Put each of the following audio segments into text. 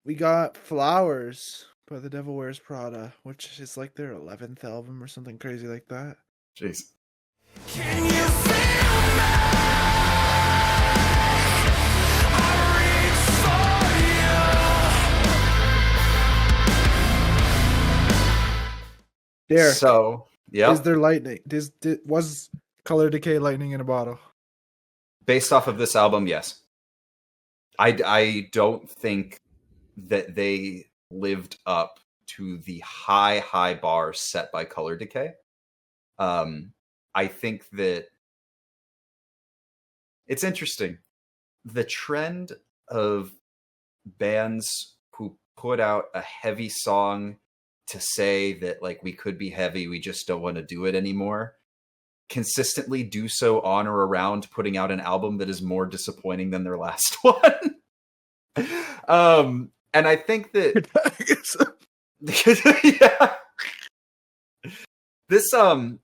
We got Flowers by the Devil Wears Prada, which is like their 11th album or something crazy like that. Jeez. Can you feel me? I reach for you. There. So, yeah. Is there lightning? Was Color Decay lightning in a bottle? Based off of this album, yes. I don't think that they lived up to the high bar set by Color Decay. I think that it's interesting. The trend of bands who put out a heavy song to say that, like, we could be heavy, we just don't want to do it anymore, consistently do so on or around putting out an album that is more disappointing than their last one. And I think that yeah. This for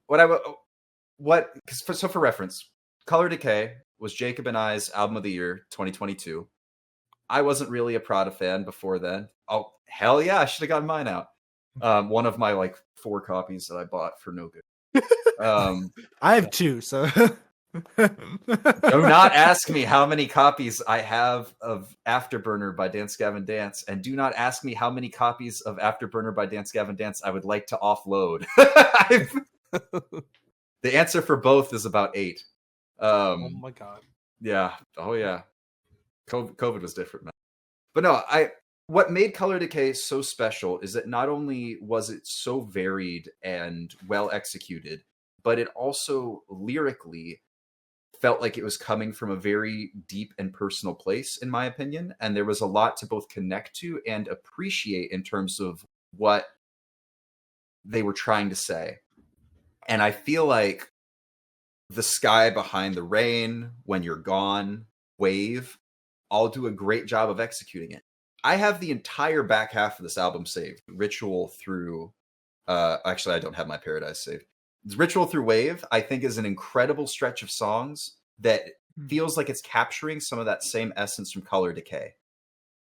reference, Color Decay was Jacob and I's album of the year 2022. I wasn't really a Prada fan before then. Oh, hell yeah, I should have gotten mine out. One of my like 4 copies that I bought for no good. I have 2, so do not ask me how many copies I have of Afterburner by Dance Gavin Dance, and do not ask me how many copies of Afterburner by Dance Gavin Dance I would like to offload. The answer for both is about 8. Oh my god. Yeah. Oh yeah. COVID was different, man. But no, what made Color Decay so special is that not only was it so varied and well executed, but it also lyrically felt like it was coming from a very deep and personal place, in my opinion. And there was a lot to both connect to and appreciate in terms of what they were trying to say. And I feel like The Sky Behind the Rain, When You're Gone, Wave, all do a great job of executing it. I have the entire back half of this album saved. Ritual through... actually, I don't have my Paradise saved. Ritual through Wave, I think, is an incredible stretch of songs that feels like it's capturing some of that same essence from Color Decay.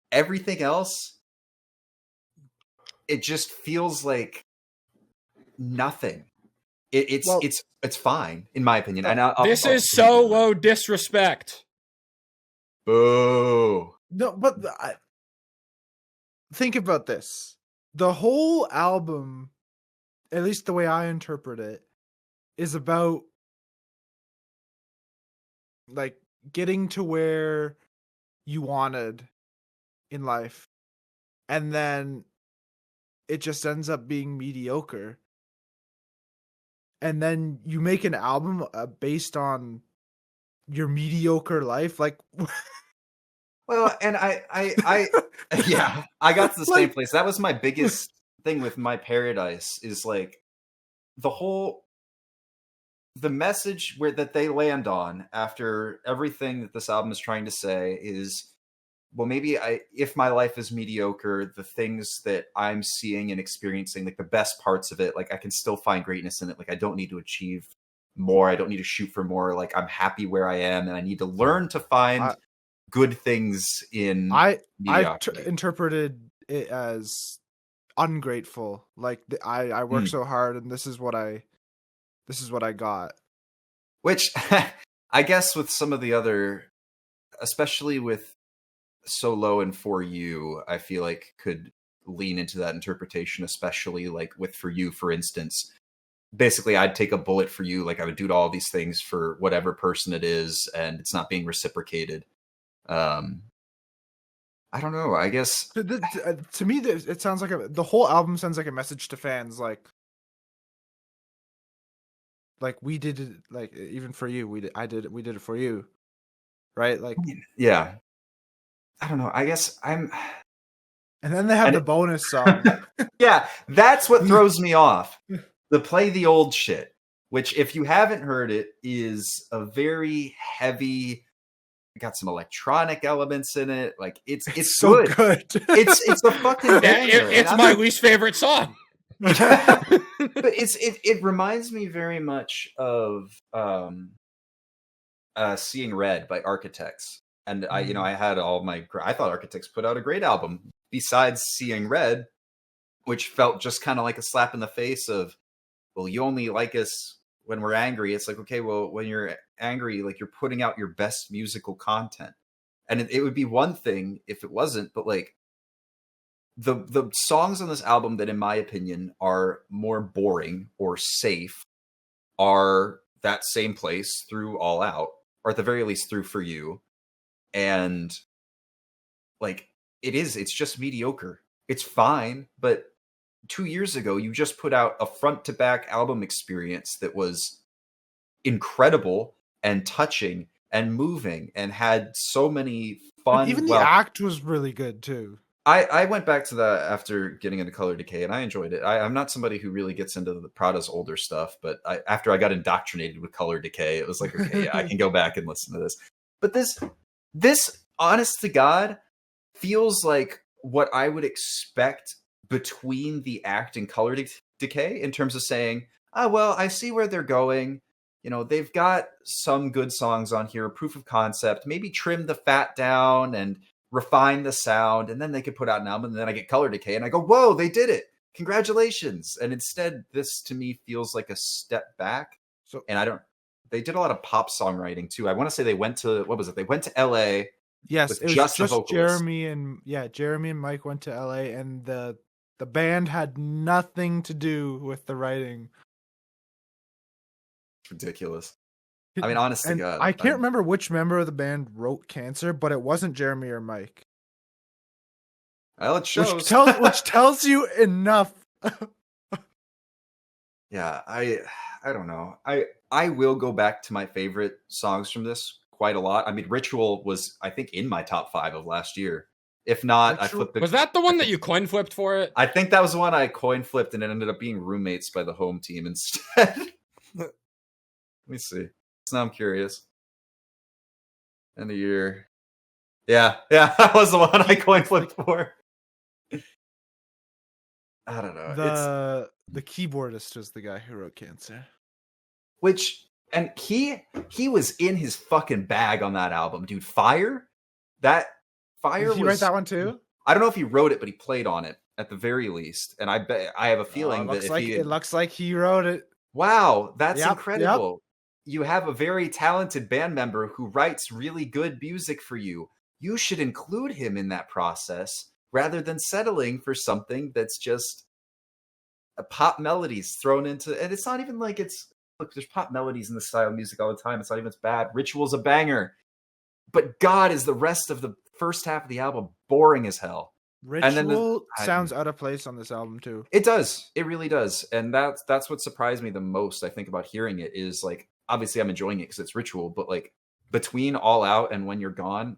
Everything else, it just feels like nothing. It's fine, in my opinion. And This is so low disrespect. Boo. No, but think about this. The whole album, at least the way I interpret it, is about like getting to where you wanted in life, and then it just ends up being mediocre. And then you make an album based on your mediocre life, like. Well, and I yeah, I got to the same place. That was my biggest thing with My Paradise, is like the message that they land on after everything that this album is trying to say is, well, maybe if my life is mediocre, the things that I'm seeing and experiencing, like the best parts of it, like I can still find greatness in it. Like I don't need to achieve more. I don't need to shoot for more. Like I'm happy where I am, and I need to learn to find good things in mediocrity. I interpreted it as ungrateful. Like I work so hard, and this is what I got. Which I guess with some of the other, especially with So Low and For You, I feel like could lean into that interpretation, especially like with For You, for instance. Basically, I'd take a bullet for you, like I would do all these things for whatever person it is, and it's not being reciprocated. I don't know. I guess to me, it sounds like the whole album sounds like a message to fans, like we did it, like even for you, we did it for you, right? Like, yeah. I don't know. I guess I'm. And then they have the bonus song. Yeah, that's what throws me off. The Play the Old Shit, which, if you haven't heard it, is a very heavy. Got some electronic elements in it. Like it's so good. It's a fucking banger. It's my least favorite song. But it reminds me very much of Seeing Red by Architects. And I had I thought Architects put out a great album besides Seeing Red, which felt just kind of like a slap in the face of, well, you only like us when we're angry. It's like, okay, well, when you're angry, like you're putting out your best musical content. And it would be one thing if it wasn't, but like the songs on this album that in my opinion are more boring or safe are That Same Place through All Out, or at the very least through For You. And like it's just mediocre. It's fine, but 2 years ago you just put out a front to back album experience that was incredible and touching and moving and had so many fun. And even the act was really good too. I went back to that after getting into Color Decay, and I enjoyed it. I'm not somebody who really gets into the Prada's older stuff, but after I got indoctrinated with Color Decay, it was like, okay, yeah, I can go back and listen to this. But this, honest to God, feels like what I would expect between the act and Color Decay in terms of saying, well, I see where they're going. They've got some good songs on here, proof of concept, maybe trim the fat down and refine the sound, and then they could put out an album. And then I get Color Decay and I go, whoa, they did it. Congratulations. And instead, this to me feels like a step back. And they did a lot of pop songwriting too. I want to say they went to, what was it? They went to LA. Yes, it was just Jeremy and Mike went to LA, and the band had nothing to do with the writing. Ridiculous. I mean, honest to God. I can't remember which member of the band wrote Cancer, but it wasn't Jeremy or Mike. Well, it shows. Which tells you enough. Yeah, I don't know. I will go back to my favorite songs from this quite a lot. I mean, Ritual was, I think, in my top 5 of last year. If not, I flipped. Was that the one that you coin flipped for it? I think that was the one I coin flipped, and it ended up being roommates by the home team instead. Let me see. So now I'm curious. End of year. Yeah, that was the one I coin flipped for. I don't know. The keyboardist was the guy who wrote Cancer. And he was in his fucking bag on that album, dude. Fire? Did he write that one too? I don't know if he wrote it, but he played on it at the very least. And I have a feeling that it looks like he wrote it. Wow, that's incredible. Yep. You have a very talented band member who writes really good music for you. You should include him in that process rather than settling for something that's just pop melodies thrown into. And it's not even like there's pop melodies in this style of music all the time. It's not even as bad. Ritual's a banger. But God, is the rest of the first half of the album boring as hell. Ritual sounds out of place on this album too. It does. It really does. And that's what surprised me the most, I think, about hearing it is like, obviously I'm enjoying it because it's Ritual, but like between All Out and When You're Gone,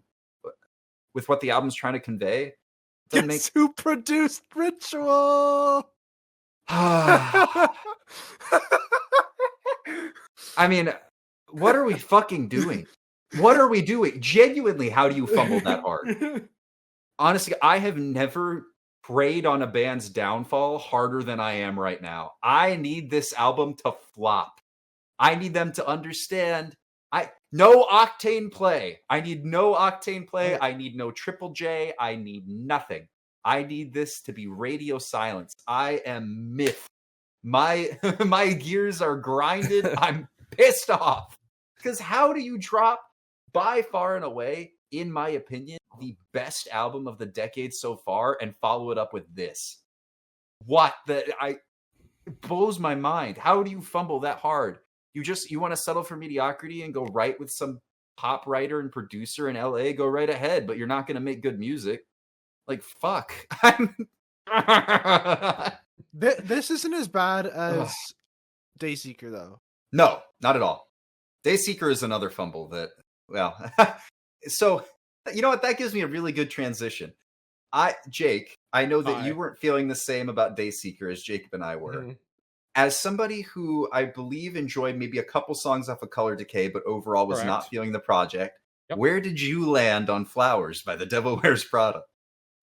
with what the album's trying to convey, who produced Ritual? I mean, what are we fucking doing? What are we doing? Genuinely, how do you fumble that hard? Honestly, I have never preyed on a band's downfall harder than I am right now. I need this album to flop. I need them to understand. No Octane play. I need no Octane play. I need no Triple J. I need nothing. I need this to be radio silence. I am miffed. My gears are grinded. I'm pissed off. Because how do you drop, by far and away, in my opinion, the best album of the decade so far and follow it up with this? It blows my mind. How do you fumble that hard? You want to settle for mediocrity and go write with some pop writer and producer in LA, go right ahead, but you're not going to make good music. Like, fuck. This isn't as bad as Dayseeker, though. No, not at all. Dayseeker is another fumble that, well, so, you know what? That gives me a really good transition. Jake, I know that you weren't feeling the same about Dayseeker as Jacob and I were. Mm-hmm. As somebody who I believe enjoyed maybe a couple songs off of Color Decay, but overall was not feeling the project, where did you land on Flowers by The Devil Wears Prada?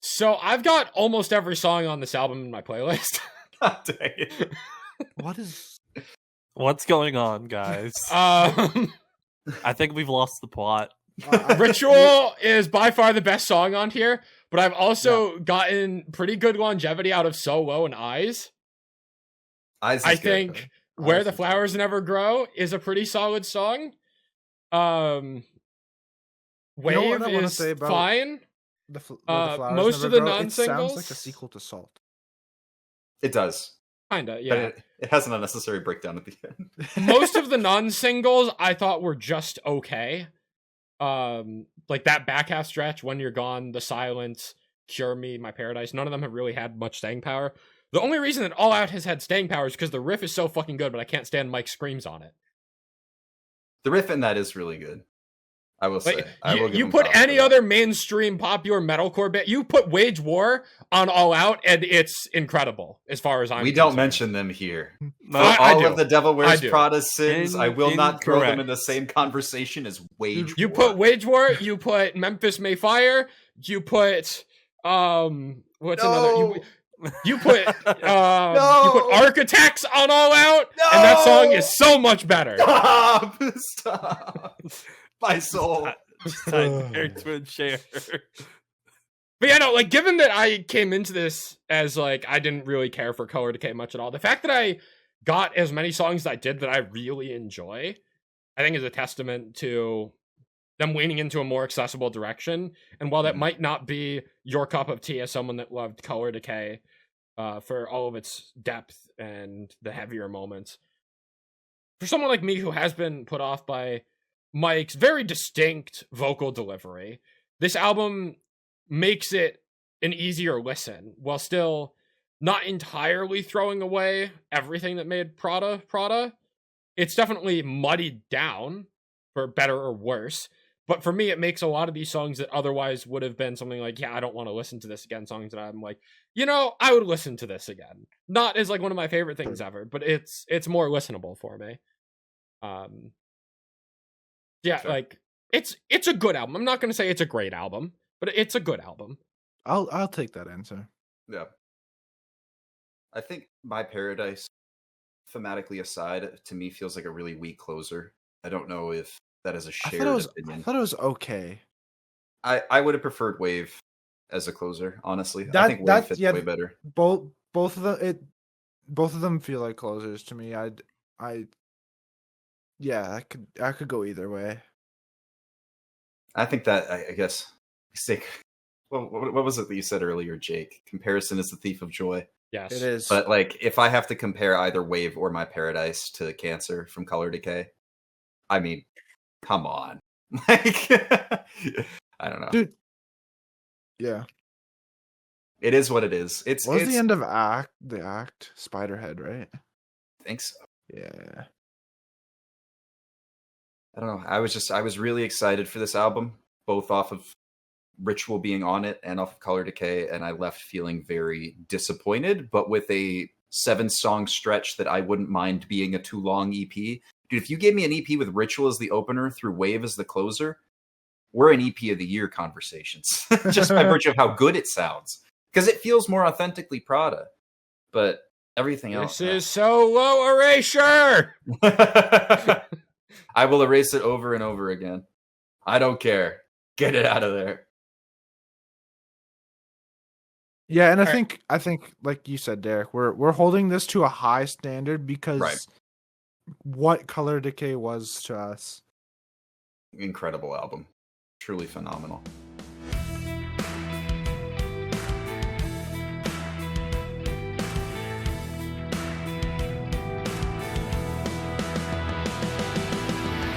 So I've got almost every song on this album in my playlist. God dang it. What's going on, guys? I think we've lost the plot. Ritual is by far the best song on here, but I've also gotten pretty good longevity out of So Low and Eyes. Eyes I is good. think Where Eyes the is Flowers Never Grow is a pretty solid song. You know Wave what I wanna is say about fine. Where the Flowers Most Never of the Grow? It sounds non-singles, like a sequel to Salt. It does. kinda, But yeah. it has an unnecessary breakdown at the end. Most of the non-singles I thought were just okay. Like that back half stretch, When You're Gone, The Silence, Cure Me, My Paradise, none of them have really had much staying power. The only reason that All Out has had staying power is because the riff is so fucking good, but I can't stand Mike's screams on it. The riff in that is really good. I will say. Like, I will give you him put props any for that. other mainstream popular metalcore band, you put Wage War on All Out, and it's incredible as far as I'm We don't concerned. mention them here. No, For I all do. of the Devil I Wears do. Prada sins, I will not throw them Incorrect. in the same conversation as Wage You War. put Wage War, you put Memphis May Fire, you put what's another you put you put Architects on All Out, and that song is so much better. Stop! Stop! My soul. Eric Twin share. But yeah, no, like given that I came into this as like I didn't really care for Color Decay much at all, the fact that I got as many songs as I did that I really enjoy, I think is a testament to them leaning into a more accessible direction. And while that might not be your cup of tea as someone that loved Color Decay for all of its depth and the heavier moments, for someone like me who has been put off by Mike's very distinct vocal delivery, this album makes it an easier listen while still not entirely throwing away everything that made Prada. It's definitely muddied down for better or worse. But for me, it makes a lot of these songs that otherwise would have been something like, yeah, I don't want to listen to this again, songs that I'm like, you know, I would listen to this again. Not as like one of my favorite things ever, but it's more listenable for me. Yeah, Sure. like it's a good album. I'm not going to say it's a great album, but it's a good album. I'll take that answer. Yeah. I think My Paradise, thematically aside, to me feels like a really weak closer. I don't know if that is a I shared thought opinion. it was okay. I would have preferred Wave as a closer, honestly. I That- think Wave that- fits yeah, way better. Both of them feel like closers to me. Yeah, I could go either way. I think that I guess mistake. Well, what was it that you said earlier, Jake? Comparison is the thief of joy. Yes. It is. But like, if I have to compare either Wave or My Paradise to Cancer from Color Decay, I mean, come on. Like, I don't know. Dude. Yeah. It is what it is. It's What was the end of the act? Spiderhead, right? I think so. Yeah. I don't know. I was really excited for this album, both off of Ritual being on it and off of Color Decay, and I left feeling very disappointed, but with a 7-song stretch that I wouldn't mind being a too long EP. Dude, if you gave me an EP with Ritual as the opener through Wave as the closer, we're in EP of the year conversations. Just by virtue of how good it sounds. Because it feels more authentically Prada. But everything else. This is so low erasure. I will erase it over and over again. I don't care. Get it out of there. Yeah, and All I think like you said, Derek, we're holding this to a high standard because Right. what Color Decay was to us. Incredible album. Truly phenomenal.